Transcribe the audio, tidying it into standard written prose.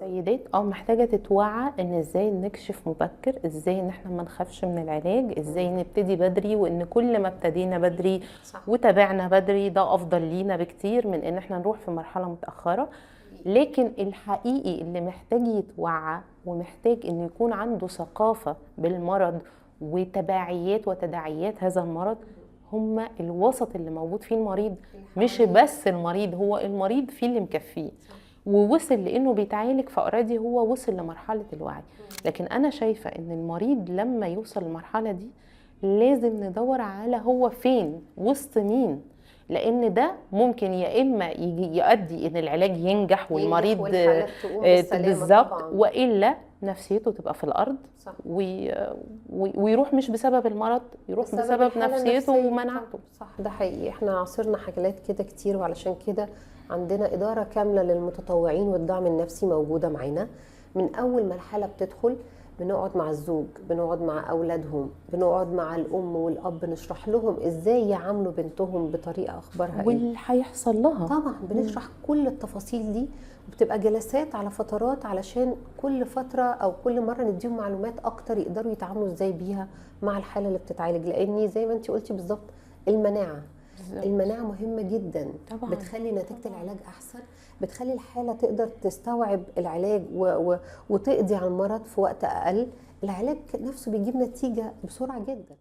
السيدات محتاجة تتوعى ان ازاي نكشف مبكر، ازاي ان احنا ما نخافش من العلاج، ازاي نبتدي بدري، وان كل ما ابتدينا بدري صح. وتابعنا بدري ده افضل لينا بكتير من ان احنا نروح في مرحلة متأخرة. لكن الحقيقي اللي محتاج يتوعى ومحتاج ان يكون عنده ثقافة بالمرض وتبعيات وتداعيات هذا المرض هما الوسط اللي موجود فيه المريض. مش بس المريض، هو المريض فيه اللي مكفيه ووصل لانه بيتعالج، فاوريدي هو وصل لمرحله الوعي. لكن انا شايفه ان المريض لما يوصل للمرحله دي لازم ندور على هو فين وسط مين، لان ده ممكن يا اما يجي يؤدي ان العلاج ينجح والمريض والحالة تقوم بالسلامة بالظبط، طبعا. والا نفسيته تبقى في الارض. صح. ويروح مش بسبب المرض، يروح بسبب الحالة نفسيته النفسية. ومناعته. صح، ده حقيقي. احنا عاصرنا حاجات كده كتير، وعلشان كده عندنا إدارة كاملة للمتطوعين والدعم النفسي موجودة معانا. من أول ما الحالة بتدخل بنقعد مع الزوج، بنقعد مع أولادهم، بنقعد مع الأم والأب، نشرح لهم إزاي يعاملوا بنتهم بطريقة أخبارها إيه واللي هيحصل لها طبعا. بنشرح كل التفاصيل دي، وبتبقى جلسات على فترات علشان كل فترة أو كل مرة نديهم معلومات أكتر يقدروا يتعاملوا إزاي بيها مع الحالة اللي بتتعالج. لأني زي ما أنتي قلتي بالظبط، المناعة المناعة مهمة جدا طبعا. بتخلي نتيجة العلاج أحسن، بتخلي الحالة تقدر تستوعب العلاج وتقضي على المرض في وقت أقل. العلاج نفسه بيجيب نتيجة بسرعة جدا.